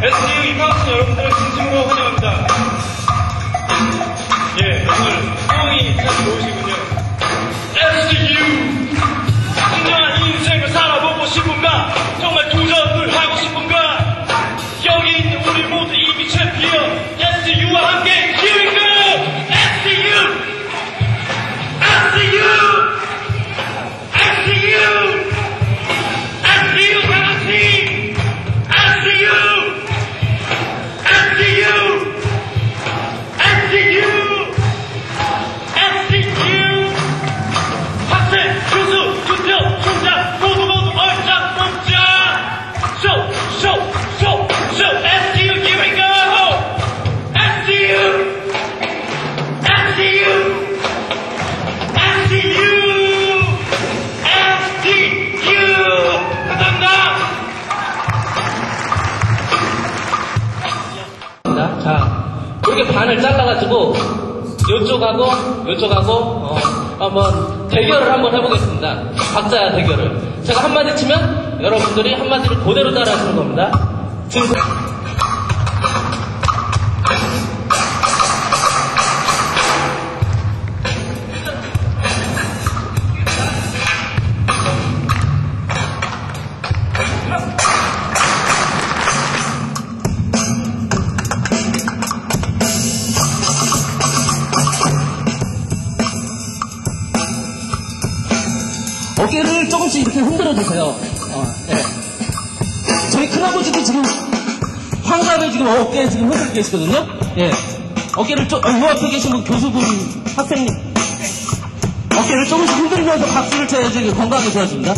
SDU 입학하신 여러분들을 진심으로 환영합니다. 예, 오늘 소원이 참 좋으시군요. SDU! 진정한 인생을 살아보고 싶은가? 정말 도전을 하고 싶은가? 여기 있는 우리 모두 이미 챔피언 SDU와 함께 Here we go! SDU! SDU! SDU! SDU 다같이! SDU! SDU! SDU! SDU! 학생, 교수, 투표, 총장 모두 얼짱 뽑자! 쇼! SDU, here we go! SDU! SDU! SDU! SDU! 감사합니다! 자, 이렇게 반을 잘라가지고 요쪽하고 한번 대결을 한번 해보겠습니다. 각자 대결을. 제가 한마디 치면 여러분들이 한마디를 그대로 따라하시는 겁니다. 지금 어깨를 조금씩 이렇게 흔들어 주세요. 네. 저희 큰아버지도 지금 환갑에 지금 어깨에 지금 흔들고 계시거든요. 예. 어깨를 요 앞에 계신 분 교수분, 학생님. 어깨를 조금씩 흔들면서 박수를 쳐야지 건강하게 좋아집니다.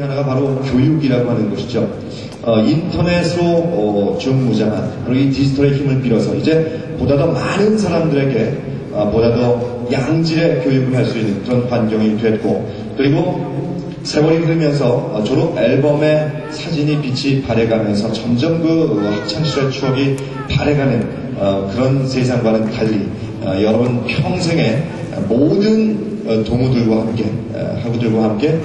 중에 하나가 바로 교육이라고 하는 것이죠. 인터넷으로 중무장한 그리고 이 디지털의 힘을 빌어서 이제 보다 더 많은 사람들에게 보다 더 양질의 교육을 할 수 있는 그런 환경이 됐고, 그리고 세월이 흐르면서 졸업 앨범에 사진이 빛이 발해가면서 점점 그 학창시절 추억이 발해가는 그런 세상과는 달리 여러분 평생의 모든 동무들과 함께 학우들과 함께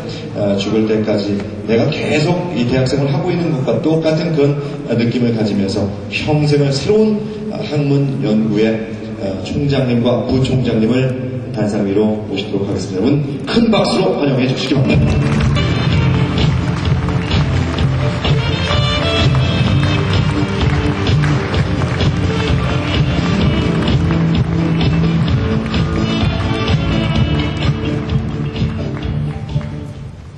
죽을 때까지 내가 계속 이 대학생을 하고 있는 것과 똑같은 그런 느낌을 가지면서 평생을 새로운 학문 연구의 총장님과 부총장님을 단상 위로 모시도록 하겠습니다. 여러분 큰 박수로 환영해 주시기 바랍니다.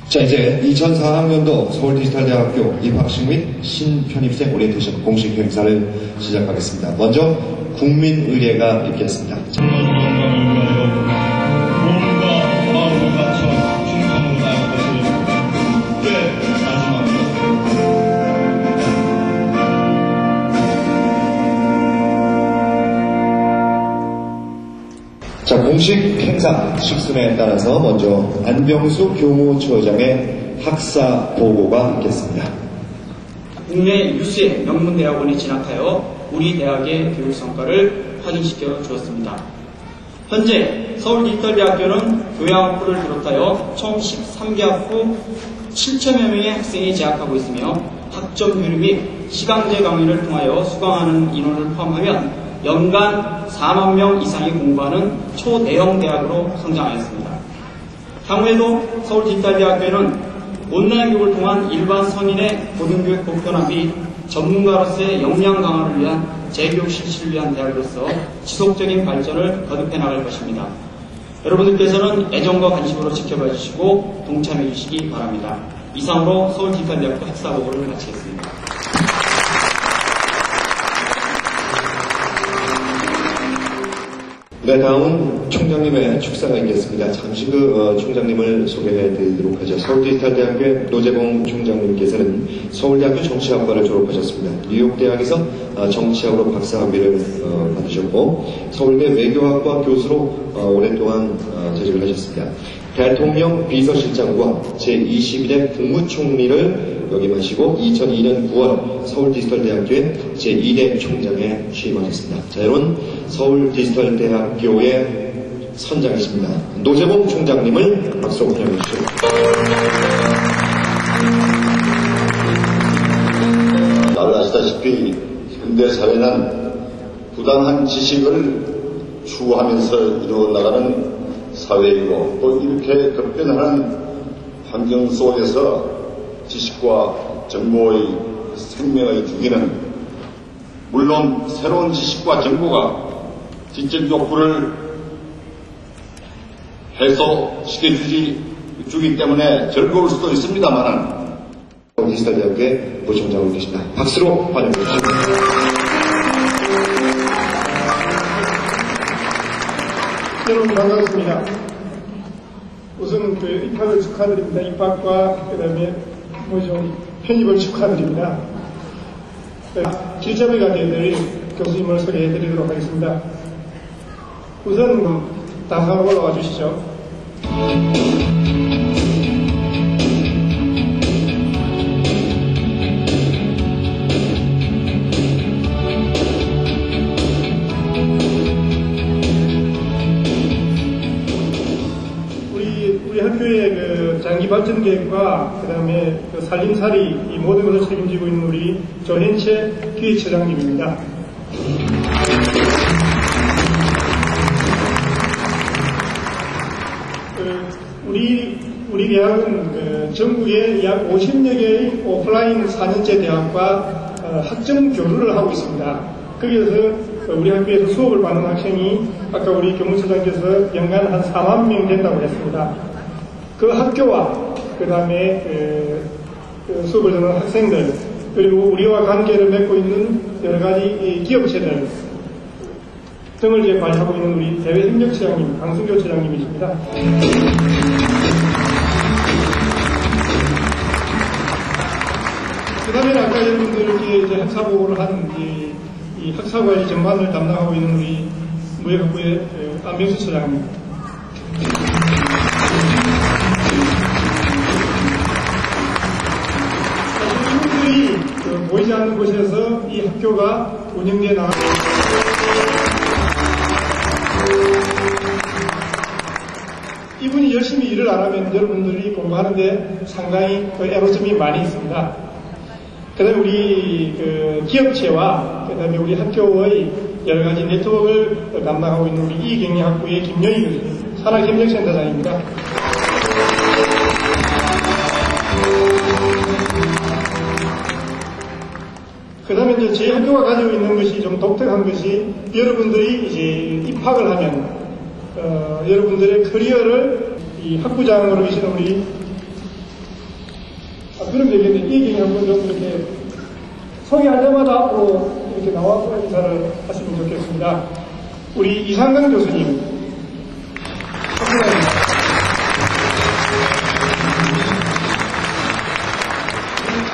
자, 이제 2004학년도 서울디지털대학교 입학식 및 신편입생 오리엔테이션 공식 행사를 시작하겠습니다. 먼저 국민의례가 있겠습니다. 자, 공식 행사 식순에 따라서 먼저 안병수 교무처장의 학사 보고가 있겠습니다. 국내 유수의 명문대학원에 진학하여 우리 대학의 교육 성과를 확인시켜 주었습니다. 현재 서울디지털대학교는 교양학부를 비롯하여 총 13개학부 7천여 명의 학생이 재학하고 있으며 학점 교류 및 시강제 강의를 통하여 수강하는 인원을 포함하면 연간 4만 명 이상이 공부하는 초대형 대학으로 성장하였습니다. 향후에도 서울디지털대학교는 온라인 교육을 통한 일반 성인의 고등교육 보편화 및 전문가로서의 역량 강화를 위한 재교육 실시를 위한 대학으로서 지속적인 발전을 거듭해 나갈 것입니다. 여러분들께서는 애정과 관심으로 지켜봐 주시고 동참해 주시기 바랍니다. 이상으로 서울디지털대학교 학사보고를 마치겠습니다. 네, 다음은 총장님의 축사가 있겠습니다. 잠시 총장님을 소개해 드리도록 하죠. 서울디지털대학교의 노재봉 총장님께서는 서울대학교 정치학과를 졸업하셨습니다. 뉴욕대학에서 정치학으로 박사학위를 받으셨고, 서울대 외교학과 교수로 오랫동안 재직을 하셨습니다. 대통령 비서실장과 제21대 국무총리를 역임하시고 2002년 9월 서울디지털대학교의 제2대 총장에 취임하셨습니다. 자, 여러분 서울디지털대학교의 선장이십니다. 노재봉 총장님을 박수로 환영해 주시죠. 잘 아시다시피 현대사회는 부당한 지식을 추구하면서 이루어나가는 사회이고, 또 이렇게 급변하는 환경 속에서 지식과 정보의 생명의 주기는 물론 새로운 지식과 정보가 지적 욕구를 해소시켜주기 때문에 즐거울 수도 있습니다만 디지털대학교의 부총장으로 계십니다. 박수로 환영해 주시죠. 여러분 반갑습니다. 우선 입학을 축하드립니다. 입학과 그다음에 편입을 축하드립니다. 길잡이가 되어드릴 교수님을 소개해드리도록 하겠습니다. 우선 단상으로 올라와 주시죠. 우리 학교의 장기 발전 계획과 그다음에 살림살이 이 모든 것을 책임지고 있는 우리 조현채 기획처장님입니다. 우리 대학은 전국에 약 50여 개의 오프라인 4년제 대학과 학점 교류를 하고 있습니다. 거기에서 우리 학교에서 수업을 받는 학생이 아까 우리 교무처장께서 연간 한 4만 명 된다고 했습니다. 그 학교와 그 다음에 수업을 듣는 학생들, 그리고 우리와 관계를 맺고 있는 여러 가지 기업체들 등을 이제 관리하고 있는 우리 대외협력처장님, 강순교 처장님이십니다. 그 다음에 아까 여러분들께 이제 학사보고를 한 이 학사관리 전반을 담당하고 있는 우리 무역학부의 안병수 소장입니다. 이분들이 보이지 않는 곳에서 이 학교가 운영되어 나가고 이분이 열심히 일을 안 하면 여러분들이 공부하는데 상당히 애로점이 많이 있습니다. 그 다음에 우리 기업체와 그 다음에 우리 학교의 여러 가지 네트워크를 담당하고 있는 우리 이경리학부의 김영희 교수님, 산학협력센터장입니다. 그 다음에 이제 제 학교가 가지고 있는 것이 좀 독특한 것이 여러분들이 이제 입학을 하면 여러분들의 커리어를 이 학부장으로 계시는 우리 그런 얘기인데 이 얘기 한번 좀 이렇게 소개할 때마다 앞으로 이렇게 나와서 인사를 하시면 좋겠습니다. 우리 이상근 교수님, 학부장입니다.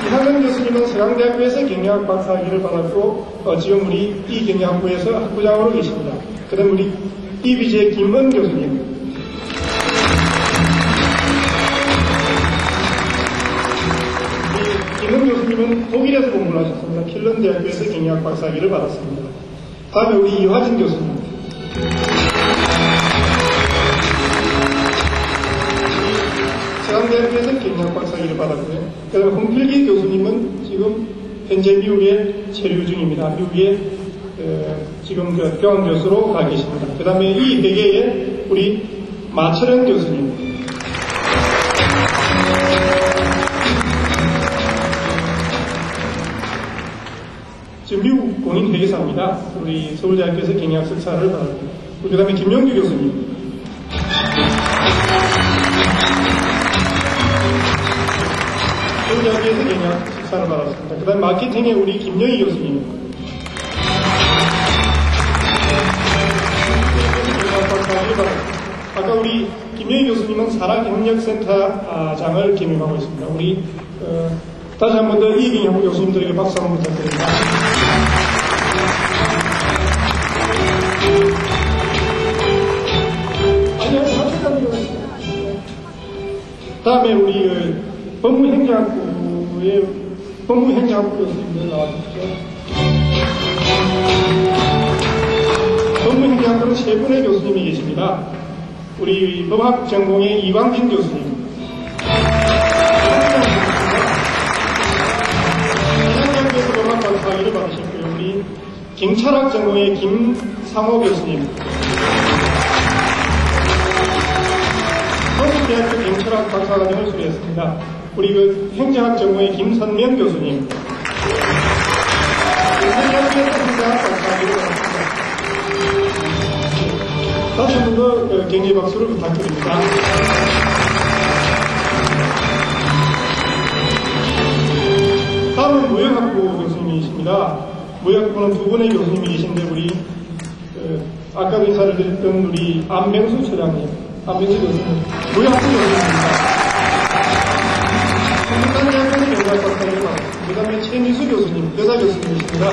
이상근 교수님은 서강대학교에서 경영학 박사학위를 받았고 지금 우리 이 경영학부에서 학부장으로 계십니다. 그 다음 우리 이비제 김은 교수님, 김은 교수님은 독일에서 공부를 하셨습니다. 킬런 대학교에서 경영학 박사학위를 받았습니다. 다음에 우리 이화진 교수님, 서강대학교에서 경영학 박사학위를 받았고요. 그 다음에 홍필기 교수님은 지금 현재 미국에 체류 중입니다. 미국에 지금 교환교수로 가 계십니다. 그 다음에 이 베개에 우리 마철현 교수님, 지금 미국 공인 회계사입니다. 우리 서울대학교에서 경영학 석사를 받았고, 그 다음에 김용규 교수님, 서울대학교에서 경영학 석사를 받았습니다. 그 다음에 마케팅에 우리 김영희 교수님, 아까 우리 김영희 교수님은 산학협력센터장을 겸임하고 있습니다. 우리 다시 한 번 더 이경희 교수님들에게 박수 한번 부탁드립니다. 다음에 우리 법무행정학부의 법무행정학부 교수님들 나와주시죠. 법무행정학부는 세 분의 교수님이 계십니다. 우리 법학 전공의 이광진 교수님, 한양대학교에서 법학 박사학위를 받으셨고요. 우리 경찰학 전공의 김상호 교수님, 서울대학교 경찰학 박사과정을 수료했습니다. 우리 행정학 전공의 김선명 교수님, 서울대학교에서 행정학 박사학위를 받았습니다. 다시 한 번 더 격려 박수를 부탁드립니다. 다음은 무역학부 교수님이십니다. 무역학부는 두 분의 교수님이 계신데 우리 아까 인사를 드렸던 우리 안병수 처장님, 안병수 교수님, 무역학부 교수님입니다. 한국대학교에서 경제학 박사를 받았습니다. 그 다음에 최미수 교수님, 여자 교수님이십니다.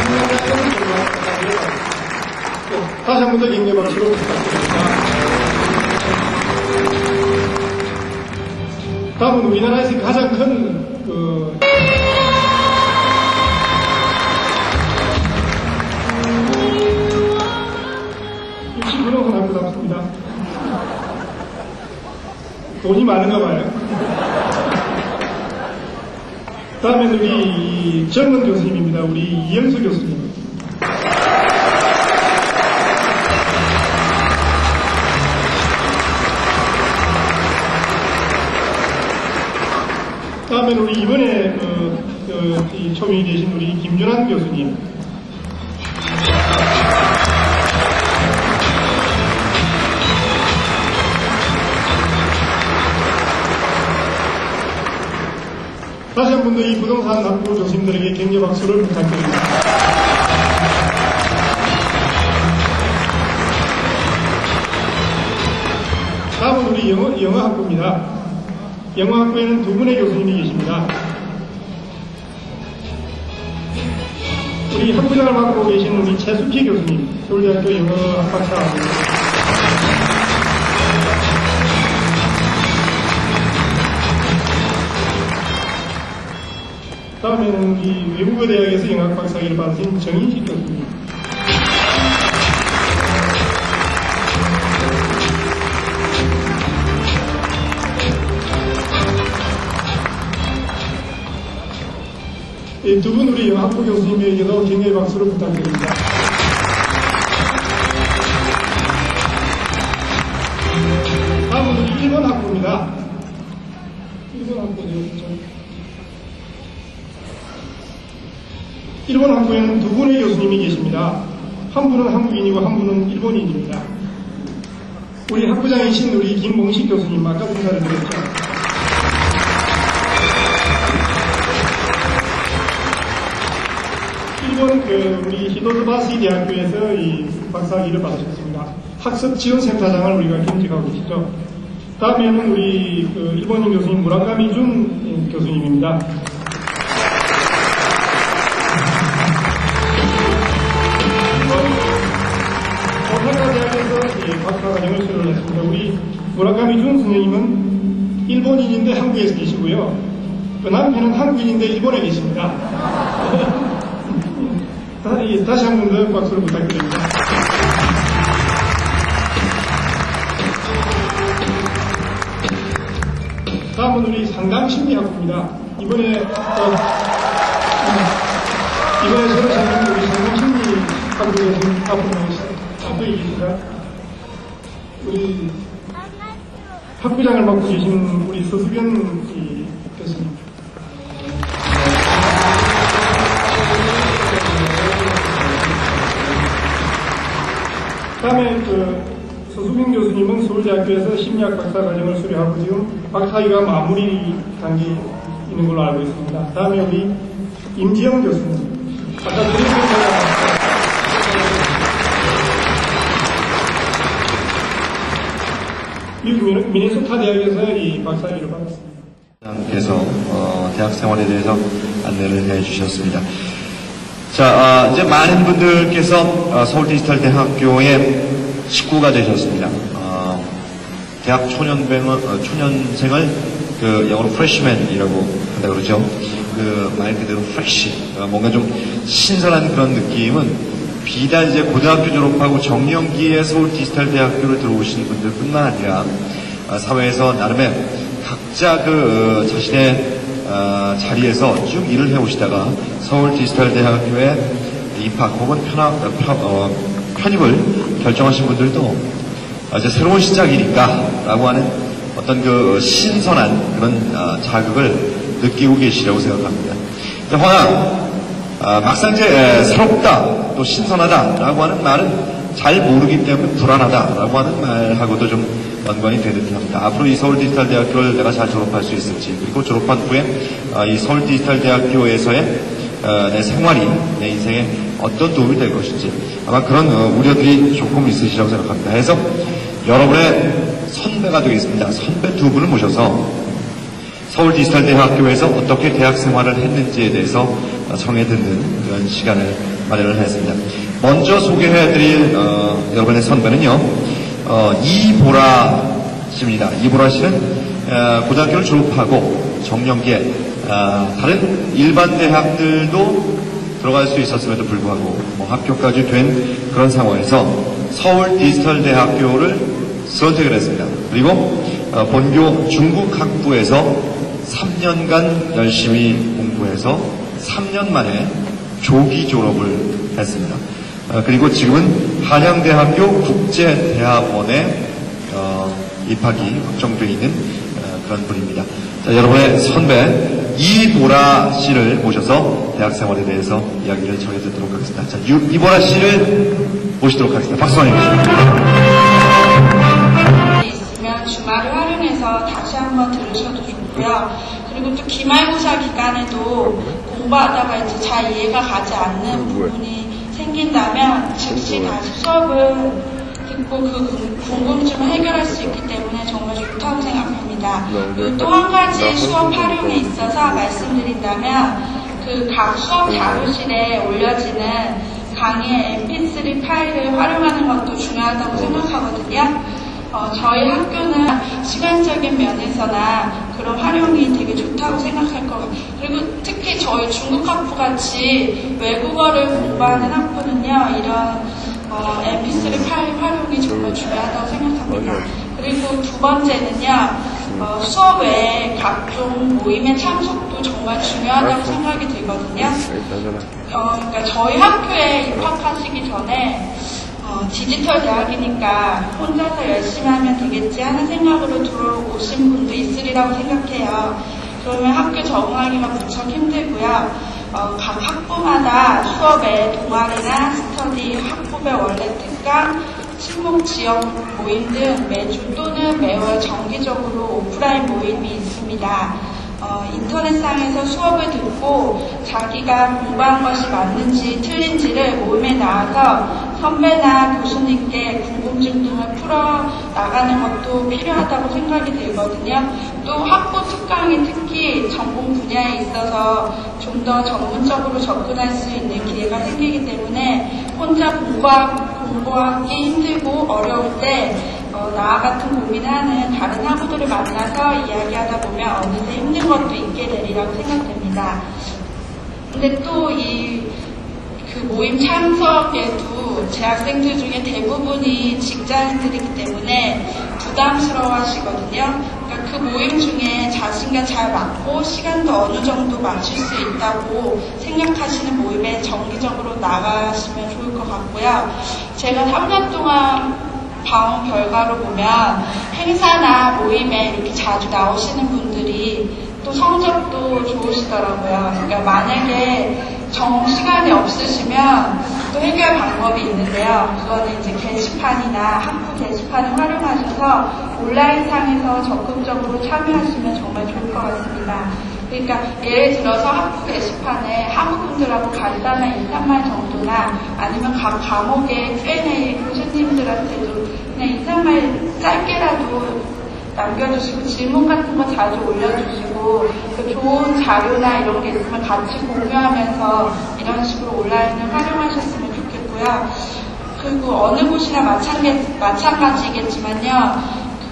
한국대학교에서 경제학 박사를 받았습니다. 다시 한 번 더 격려 박수로 부탁드립니다. 다음은 우리나라에서 가장 큰 육식분홍은 할 것 같습니다. 돈이 많은가 봐요. 다음엔 우리 젊은 교수님입니다. 우리 이영수 교수님. 다음엔 우리 이번에 초빙이 되신 우리 김준환 교수님, 다시 한 번 더 이 부동산 학부 교수님들에게 격려 박수를 부탁드립니다. 다음은 우리 영어학부입니다. 영어학부에는 두 분의 교수님이 계십니다. 우리 학부장을 맡고 계신 우리 최수피 교수님, 서울대학교 영어학 박사입니다. 다음에는 우리 외국어 대학에서 영학 박사학위를 받으신 정인식 교수님. 두 분 우리 영학부 교수님에게도 격려의 박수를 부탁드립니다. 다음은 우리 1번 학부입니다. 1번 학부죠. 1번 학부에는 두 분의 교수님이 계십니다. 한 분은 한국인이고 한 분은 일본인입니다. 우리 학부장이신 우리 김봉식 교수님, 아까 인사를 드렸죠. 일본 우리 히도즈바시 대학교에서 이 박사학위를 받으셨습니다. 학습지원센터장을 우리가 겸직하고 계시죠. 다음에는 우리 일본인 교수님 무라카미 준 교수님입니다. 오사카 대학에서 박사과정을 수료를 했습니다. 우리 무라카미 준 선생님은 일본인인데 한국에서 계시고요. 그 남편은 한국인인데 일본에 계십니다. 다시 한 번 더 박수를 부탁드립니다. 다음은 우리 상담심리학부입니다. 이번에 새로 생긴 우리 상담심리학부에서 앞으로 계십니다. 우리 학부장을 맡고 계신 우리 서수변 교수님. 다음에 서수빈 교수님은 서울대학교에서 심리학 박사과정을 수료하고 지금 박사학위가 마무리 단계에 있는 걸로 알고 있습니다. 다음에 우리 임지영 교수님. 아까 미국 미네소타 대학에서 이 박사학위를 받았습니다. 그래서 대학 생활에 대해서 안내를 해주셨습니다. 자, 이제 많은 분들께서 서울 디지털 대학교의 식구가 되셨습니다. 대학 초년생을 영어로 프레시맨이라고 한다 그러죠. 말 그대로 프레시, 뭔가 좀 신선한 그런 느낌은 비단 이제 고등학교 졸업하고 정년기에 서울 디지털 대학교를 들어오신 분들뿐만 아니라 사회에서 나름의 각자 자신의 자리에서 쭉 일을 해오시다가 서울 디지털 대학교에 입학 혹은 편입을 결정하신 분들도 이제 새로운 시작이니까 라고 하는 어떤 신선한 그런 자극을 느끼고 계시라고 생각합니다. 허나 막상 이제 새롭다 또 신선하다 라고 하는 말은 잘 모르기 때문에 불안하다 라고 하는 말하고도 좀 연관이 되는 듯합니다. 앞으로 이 서울 디지털 대학교를 내가 잘 졸업할 수 있을지, 그리고 졸업한 후에 이 서울 디지털 대학교에서의 내 생활이 내 인생에 어떤 도움이 될 것인지 아마 그런 우려들이 조금 있으시라고 생각합니다. 그래서 여러분의 선배가 되겠습니다. 선배 두 분을 모셔서 서울 디지털 대학교에서 어떻게 대학 생활을 했는지에 대해서 청해 듣는 그런 시간을 마련을 했습니다. 먼저 소개해드릴 여러분의 선배는요, 이보라 씨입니다. 이보라 씨는 고등학교를 졸업하고 정년기에 다른 일반 대학들도 들어갈 수 있었음에도 불구하고 합격까지 된 그런 상황에서 서울 디지털 대학교를 선택을 했습니다. 그리고 본교 중국 학부에서 3년간 열심히 공부해서 3년 만에 조기 졸업을 했습니다. 그리고 지금은 한양대학교 국제대학원에 입학이 확정되어 있는 그런 분입니다. 자, 여러분의 선배 이보라 씨를 모셔서 대학 생활에 대해서 이야기를 전해 듣도록 하겠습니다. 자, 이보라 씨를 모시도록 하겠습니다. 박수 한번 해주시죠. 있으면 주말을 활용해서 다시 한번 들으셔도 좋고요. 그리고 또 기말고사 기간에도 공부하다가 이제 잘 이해가 가지 않는 부분이 생긴다면 즉시 다시 수업을 듣고 그 궁금증을 해결할 수 있기 때문에 정말 좋다고 생각합니다. 또 한 가지 수업 활용에 있어서 말씀드린다면 그 각 수업 자료실에 올려지는 강의의 mp3 파일을 활용하는 것도 중요하다고 생각하거든요. 저희 학교는 시간적인 면에서나 그런 활용이 되게 좋다고 생각할 거고, 그리고 특히 저희 중국학부 같이 외국어를 공부하는 학부는요, 이런 mp3 파일 활용이 정말 중요하다고 생각합니다. 그리고 두 번째는요, 수업 외에 각종 모임의 참석도 정말 중요하다고 생각이 들거든요. 그러니까 저희 학교에 입학하시기 전에 디지털 대학이니까 혼자서 열심히 하면 되겠지 하는 생각으로 들어오신 분도 있으리라고 생각해요. 그러면 학교 적응하기가 무척 힘들고요. 각 학부마다 수업에 동아리나 스터디, 학부별 원래 특강, 친목 지역 모임 등 매주 또는 매월 정기적으로 오프라인 모임이 있습니다. 인터넷상에서 수업을 듣고 자기가 공부한 것이 맞는지 틀린지를 모임에 나와서 선배나 교수님께 궁금증 등을 풀어 나가는 것도 필요하다고 생각이 들거든요. 또 학부 특강이 특히 전공 분야에 있어서 좀 더 전문적으로 접근할 수 있는 기회가 생기기 때문에 혼자 공부하기 힘들고 어려울 때 나와 같은 고민을 하는 다른 학우들을 만나서 이야기하다 보면 어느새 힘든 것도 있게 되리라고 생각됩니다. 근데 또 그 모임 참석에도 재학생들 중에 대부분이 직장인들이기 때문에 부담스러워 하시거든요. 그러니까 그 모임 중에 자신과 잘 맞고 시간도 어느 정도 맞출 수 있다고 생각하시는 모임에 정기적으로 나가시면 좋을 것 같고요. 제가 3년 동안 봐온 결과로 보면 행사나 모임에 이렇게 자주 나오시는 분들이 또 성적도 좋으시더라고요. 그러니까 만약에 시간이 없으시면 또 해결 방법이 있는데요. 그거는 이제 게시판이나 학부 게시판을 활용하셔서 온라인상에서 적극적으로 참여하시면 정말 좋을 것 같습니다. 그러니까 예를 들어서 학부 게시판에 학우분들하고 간단한 인사말 정도나 아니면 각 과목의 Q&A 교수님들한테도 그냥 인사말 짧게라도 남겨주시고 질문 같은 거 자주 올려주시고 그 좋은 자료나 이런 게 있으면 같이 공유하면서 이런 식으로 온라인을 활용하셨으면 좋겠고요. 그리고 어느 곳이나 마찬가지겠지만요.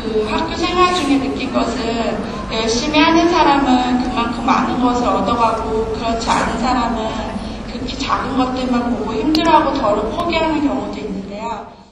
그 학교 생활 중에 느낀 것은 열심히 하는 사람은 그만큼 많은 것을 얻어가고 그렇지 않은 사람은 그렇게 작은 것들만 보고 힘들어하고 덜어 포기하는 경우도 있는데요.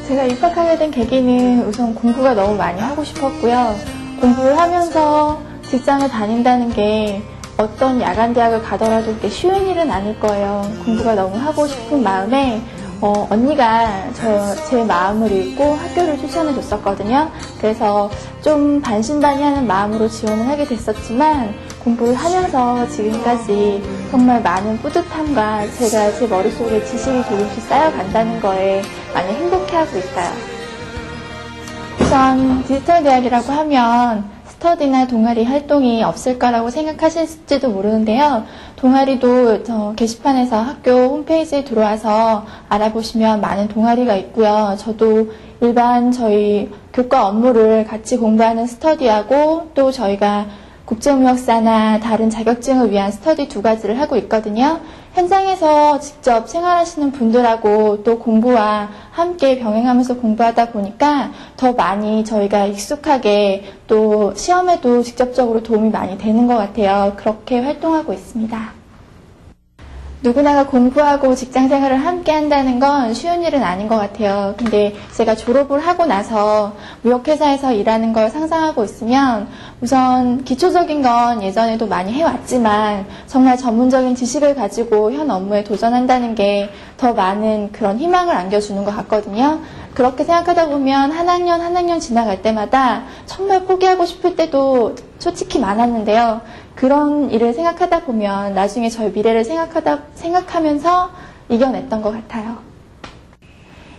제가 입학하게 된 계기는 우선 공부가 너무 많이 하고 싶었고요. 공부를 하면서 직장을 다닌다는 게 어떤 야간 대학을 가더라도 그렇게 쉬운 일은 아닐 거예요. 공부가 너무 하고 싶은 마음에 언니가 제 마음을 읽고 학교를 추천해 줬었거든요. 그래서 좀 반신반의하는 마음으로 지원을 하게 됐었지만 공부를 하면서 지금까지 정말 많은 뿌듯함과 제가 제 머릿속에 지식이 조금씩 쌓여간다는 거에 많이 행복해하고 있어요. 우선 디지털 대학이라고 하면 스터디나 동아리 활동이 없을 거라고 생각하실지도 모르는데요. 동아리도 게시판에서 학교 홈페이지에 들어와서 알아보시면 많은 동아리가 있고요. 저도 일반 저희 교과 업무를 같이 공부하는 스터디하고 또 저희가 국제무역사나 다른 자격증을 위한 스터디 2가지를 하고 있거든요. 현장에서 직접 생활하시는 분들하고 또 공부와 함께 병행하면서 공부하다 보니까 더 많이 저희가 익숙하게 또 시험에도 직접적으로 도움이 많이 되는 것 같아요. 그렇게 활동하고 있습니다. 누구나가 공부하고 직장 생활을 함께 한다는 건 쉬운 일은 아닌 것 같아요. 근데 제가 졸업을 하고 나서 무역회사에서 일하는 걸 상상하고 있으면 우선 기초적인 건 예전에도 많이 해왔지만 정말 전문적인 지식을 가지고 현 업무에 도전한다는 게 더 많은 그런 희망을 안겨주는 것 같거든요. 그렇게 생각하다 보면 한 학년 지나갈 때마다 정말 포기하고 싶을 때도 솔직히 많았는데요. 그런 일을 생각하다 보면 나중에 저의 미래를 생각하면서 이겨냈던 것 같아요.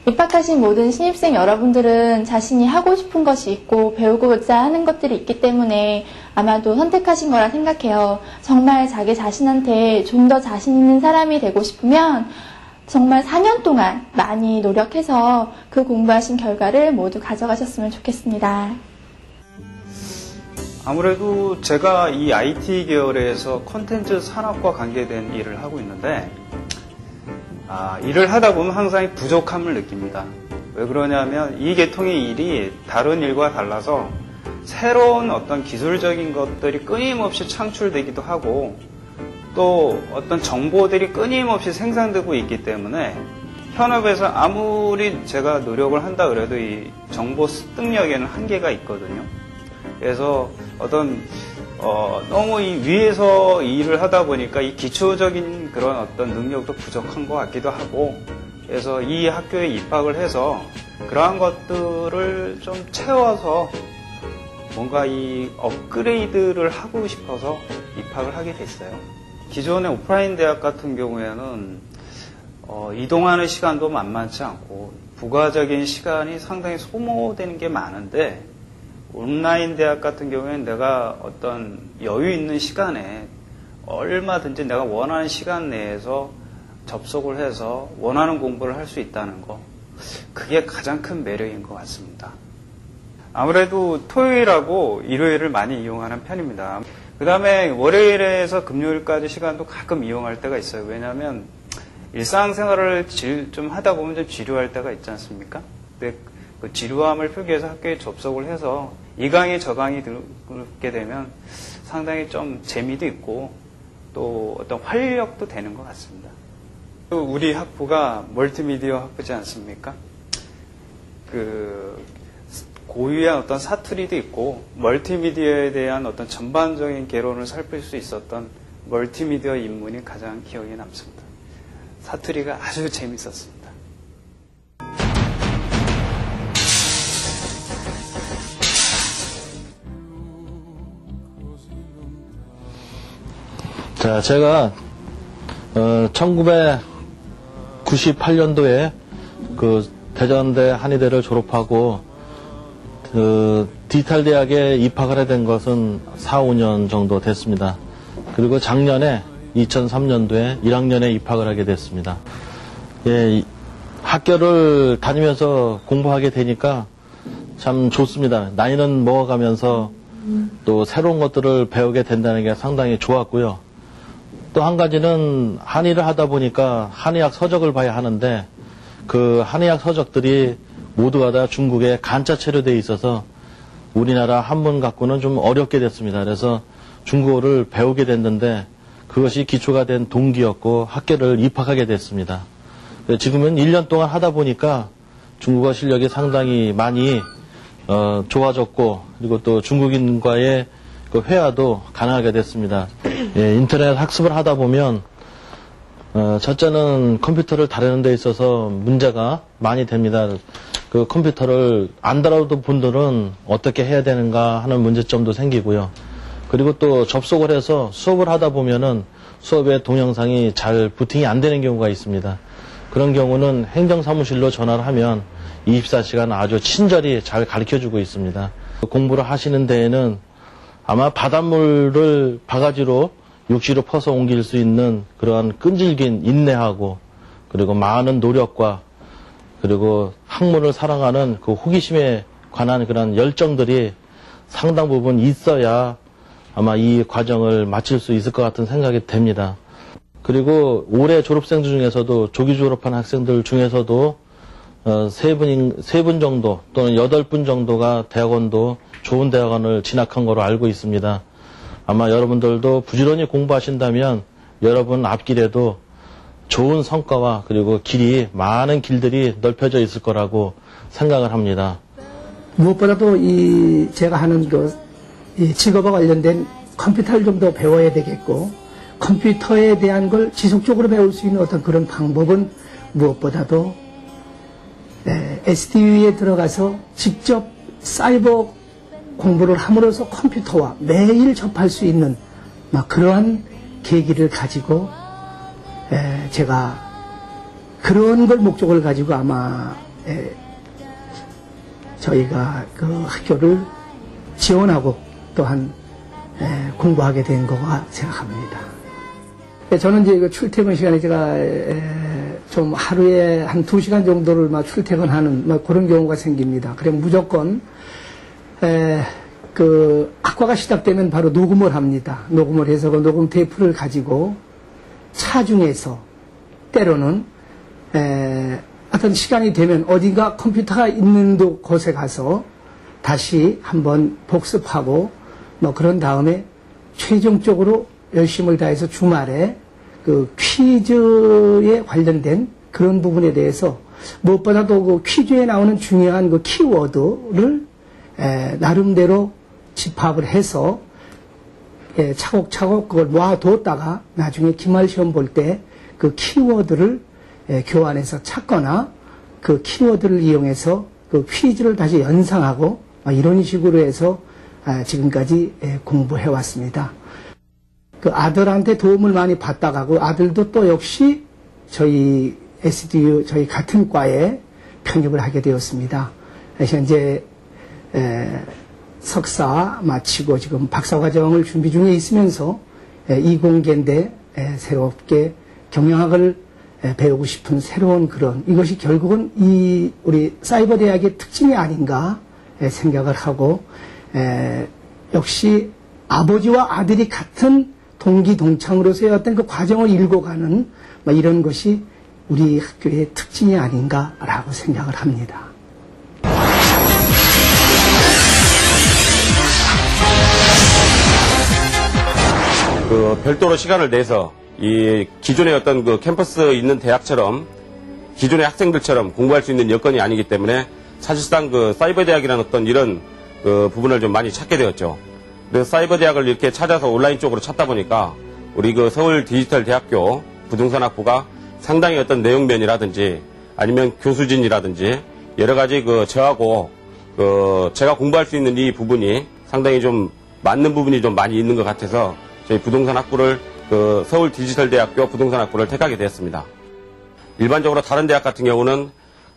입학하신 모든 신입생 여러분들은 자신이 하고 싶은 것이 있고 배우고자 하는 것들이 있기 때문에 아마도 선택하신 거라 생각해요. 정말 자기 자신한테 좀 더 자신 있는 사람이 되고 싶으면 정말 4년 동안 많이 노력해서 그 공부하신 결과를 모두 가져가셨으면 좋겠습니다. 아무래도 제가 이 IT 계열에서 콘텐츠 산업과 관계된 일을 하고 있는데 일을 하다 보면 항상 부족함을 느낍니다. 왜 그러냐면 이 계통의 일이 다른 일과 달라서 새로운 어떤 기술적인 것들이 끊임없이 창출되기도 하고 또 어떤 정보들이 끊임없이 생산되고 있기 때문에 현업에서 아무리 제가 노력을 한다 그래도 이 정보 습득력에는 한계가 있거든요. 그래서 너무 이 위에서 일을 하다 보니까 이 기초적인 그런 어떤 능력도 부족한 것 같기도 하고, 그래서 이 학교에 입학을 해서 그러한 것들을 좀 채워서 뭔가 이 업그레이드를 하고 싶어서 입학을 하게 됐어요. 기존의 오프라인 대학 같은 경우에는 이동하는 시간도 만만치 않고 부가적인 시간이 상당히 소모되는 게 많은데, 온라인 대학 같은 경우에는 내가 어떤 여유 있는 시간에 얼마든지 내가 원하는 시간 내에서 접속을 해서 원하는 공부를 할 수 있다는 거, 그게 가장 큰 매력인 것 같습니다. 아무래도 토요일하고 일요일을 많이 이용하는 편입니다. 그 다음에 월요일에서 금요일까지 시간도 가끔 이용할 때가 있어요. 왜냐하면 일상생활을 좀 하다 보면 좀 지루할 때가 있지 않습니까? 근데 그 지루함을 풀기 위해서 학교에 접속을 해서 이 강의 저 강의 듣게 되면 상당히 좀 재미도 있고 또 어떤 활력도 되는 것 같습니다. 또 우리 학부가 멀티미디어 학부지 않습니까? 고유한 어떤 사투리도 있고 멀티미디어에 대한 어떤 전반적인 개론을 살필 수 있었던 멀티미디어 인문이 가장 기억에 남습니다. 사투리가 아주 재밌었습니다. 자, 제가 1998년도에 그 대전대 한의대를 졸업하고 디지털 대학에 입학을 하게 된 것은 4, 5년 정도 됐습니다. 그리고 작년에 2003년도에 1학년에 입학을 하게 됐습니다. 예, 학교를 다니면서 공부하게 되니까 참 좋습니다. 나이는 먹어가면서 또 새로운 것들을 배우게 된다는 게 상당히 좋았고요. 또 한 가지는 한의를 하다 보니까 한의학 서적을 봐야 하는데 그 한의학 서적들이 모두가 다 중국에 간자 체류되어 있어서 우리나라 한문 갖고는 좀 어렵게 됐습니다. 그래서 중국어를 배우게 됐는데 그것이 기초가 된 동기였고 학교를 입학하게 됐습니다. 지금은 1년 동안 하다 보니까 중국어 실력이 상당히 많이 좋아졌고 그리고 또 중국인과의 그 회화도 가능하게 됐습니다. 예, 인터넷 학습을 하다 보면 첫째는 컴퓨터를 다루는 데 있어서 문제가 많이 됩니다. 그 컴퓨터를 안 다루던 분들은 어떻게 해야 되는가 하는 문제점도 생기고요. 그리고 또 접속을 해서 수업을 하다 보면은 수업의 동영상이 잘 부팅이 안 되는 경우가 있습니다. 그런 경우는 행정사무실로 전화를 하면 24시간 아주 친절히 잘 가르쳐주고 있습니다. 공부를 하시는 데에는 아마 바닷물을 바가지로 육지로 퍼서 옮길 수 있는 그러한 끈질긴 인내하고 그리고 많은 노력과 그리고 학문을 사랑하는 그 호기심에 관한 그런 열정들이 상당 부분 있어야 아마 이 과정을 마칠 수 있을 것 같은 생각이 됩니다. 그리고 올해 졸업생들 중에서도 조기 졸업한 학생들 중에서도 세 분 정도 또는 8분 정도가 대학원도 좋은 대학원을 진학한 거로 알고 있습니다. 아마 여러분들도 부지런히 공부하신다면 여러분 앞길에도 좋은 성과와 그리고 많은 길들이 넓혀져 있을 거라고 생각을 합니다. 무엇보다도 제가 하는 이 직업과 관련된 컴퓨터를 좀 더 배워야 되겠고, 컴퓨터에 대한 걸 지속적으로 배울 수 있는 어떤 그런 방법은 무엇보다도 SDU에 들어가서 직접 사이버 공부를 함으로써 컴퓨터와 매일 접할 수 있는 그러한 계기를 가지고 제가 그런 걸 목적을 가지고 아마 저희가 그 학교를 지원하고 또한 공부하게 된 거가 생각합니다. 저는 이제 출퇴근 시간에 제가 좀 하루에 한 2시간 정도를 출퇴근하는 그런 경우가 생깁니다. 그래 무조건 그 학과가 시작되면 바로 녹음을 합니다. 녹음을 해서 그 녹음 테이프를 가지고 차 중에서 때로는 어떤 시간이 되면 어딘가 컴퓨터가 있는 곳에 가서 다시 한번 복습하고 그런 다음에 최종적으로 열심을 다해서 주말에 그 퀴즈에 관련된 그런 부분에 대해서 무엇보다도 그 퀴즈에 나오는 중요한 그 키워드를 나름대로 집합을 해서 차곡차곡 그걸 모아두었다가 나중에 기말 시험 볼 때 그 키워드를 교환해서 찾거나 그 키워드를 이용해서 그 퀴즈를 다시 연상하고 이런 식으로 해서 지금까지 공부해 왔습니다. 그 아들한테 도움을 많이 받다가 그 아들도 또 역시 저희 SDU 저희 같은 과에 편입을 하게 되었습니다. 현재 석사 마치고 지금 박사과정을 준비 중에 있으면서 이공계인데 새롭게 경영학을 배우고 싶은 새로운 그런 이것이 결국은 우리 사이버 대학의 특징이 아닌가 생각을 하고 역시 아버지와 아들이 같은 동기 동창으로서의 어떤 그 과정을 읽어가는 이런 것이 우리 학교의 특징이 아닌가라고 생각을 합니다. 별도로 시간을 내서 이 기존의 어떤 그 캠퍼스 있는 대학처럼 기존의 학생들처럼 공부할 수 있는 여건이 아니기 때문에 사실상 그 사이버 대학이라는 어떤 이런 그 부분을 좀 많이 찾게 되었죠. 그래서 사이버 대학을 이렇게 찾아서 온라인 쪽으로 찾다 보니까 우리 그 서울 디지털 대학교 부동산학부가 상당히 어떤 내용면이라든지 아니면 교수진이라든지 여러 가지 그 저하고 그 제가 공부할 수 있는 이 부분이 상당히 좀 맞는 부분이 좀 많이 있는 것 같아서 저희 부동산학부를 그 서울 디지털 대학교 부동산학부를 택하게 되었습니다. 일반적으로 다른 대학 같은 경우는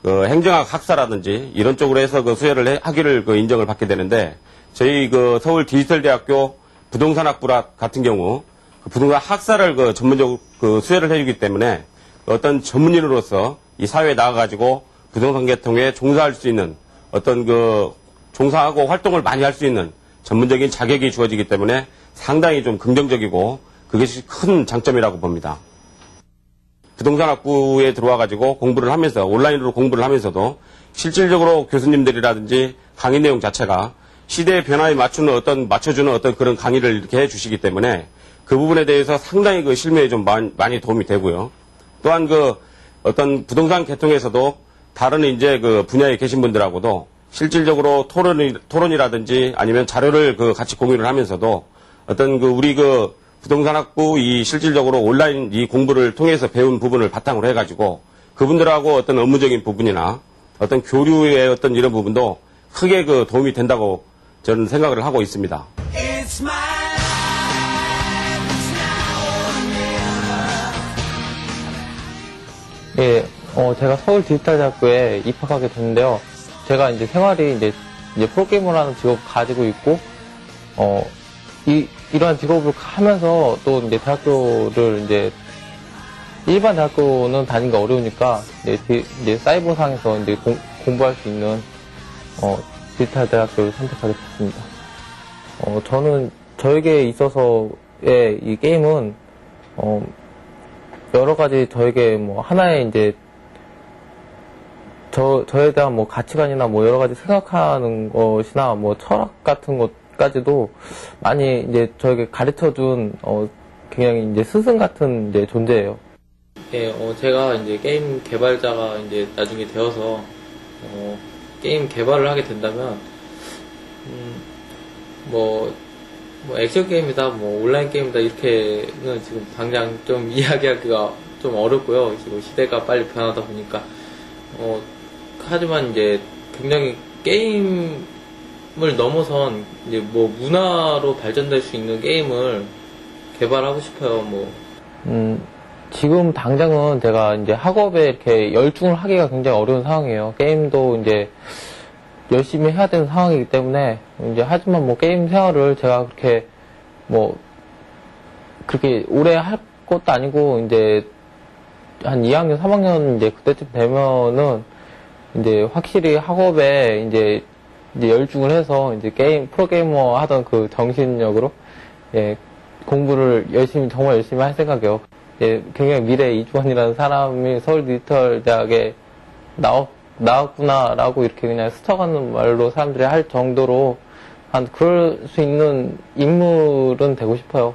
그 행정학 학사라든지 이런 쪽으로 해서 그 수혜를 하기를 그 인정을 받게 되는데 저희 그 서울 디지털 대학교 부동산학부 같은 경우 그 부동산 학사를 그 전문적으로 그 수혜를 해주기 때문에 어떤 전문인으로서 이 사회에 나가가지고 부동산 계통에 종사할 수 있는 어떤 그 종사하고 활동을 많이 할 수 있는 전문적인 자격이 주어지기 때문에 상당히 좀 긍정적이고 그것이 큰 장점이라고 봅니다. 부동산학부에 들어와가지고 공부를 하면서 온라인으로 공부를 하면서도 실질적으로 교수님들이라든지 강의 내용 자체가 시대의 변화에 맞춰주는 어떤 그런 강의를 이렇게 해주시기 때문에 그 부분에 대해서 상당히 그 실무에 좀 많이 도움이 되고요. 또한 그 어떤 부동산 계통에서도 다른 이제 그 분야에 계신 분들하고도 실질적으로 토론이라든지 아니면 자료를 그 같이 공유를 하면서도 어떤 그 우리 그 부동산학부 이 실질적으로 온라인 이 공부를 통해서 배운 부분을 바탕으로 해가지고 그분들하고 어떤 업무적인 부분이나 어떤 교류의 어떤 이런 부분도 크게 그 도움이 된다고 저는 생각을 하고 있습니다. 예, 제가 서울 디지털대학교에 입학하게 됐는데요. 제가 이제 생활이 이제 프로게이머라는 직업을 가지고 있고, 이러한 직업을 하면서 또 이제 대학교를 이제 일반 대학교는 다니기가 어려우니까 이제 사이버상에서 이제 공부할 수 있는 디지털 대학교를 선택하게 됐습니다. 저는 저에게 있어서의 이 게임은 여러 가지 저에게 뭐 하나의 이제 저에 대한 뭐 가치관이나 뭐 여러 가지 생각하는 것이나 뭐 철학 같은 것까지도 많이 이제 저에게 가르쳐준 굉장히 이제 스승 같은 이제 존재예요. 예, 제가 이제 게임 개발자가 이제 나중에 되어서, 게임 개발을 하게 된다면, 액션 게임이다, 온라인 게임이다, 이렇게는 지금 당장 좀 이야기하기가 좀 어렵고요. 지금 시대가 빨리 변하다 보니까. 하지만 이제 굉장히 게임을 넘어선 이제 문화로 발전될 수 있는 게임을 개발하고 싶어요, 지금 당장은 제가 이제 학업에 이렇게 열중을 하기가 굉장히 어려운 상황이에요. 게임도 이제 열심히 해야 되는 상황이기 때문에, 이제 하지만 게임 생활을 제가 그렇게 오래 할 것도 아니고, 이제 한 2학년, 3학년 이제 그때쯤 되면은, 이제 확실히 학업에 이제 열중을 해서 이제 프로게이머 하던 그 정신력으로, 예, 공부를 정말 열심히 할 생각이에요. 예, 굉장히 미래 이주원이라는 사람이 서울 디지털 대학에 나왔구나라고 이렇게 그냥 스쳐가는 말로 사람들이 할 정도로 그럴 수 있는 인물은 되고 싶어요.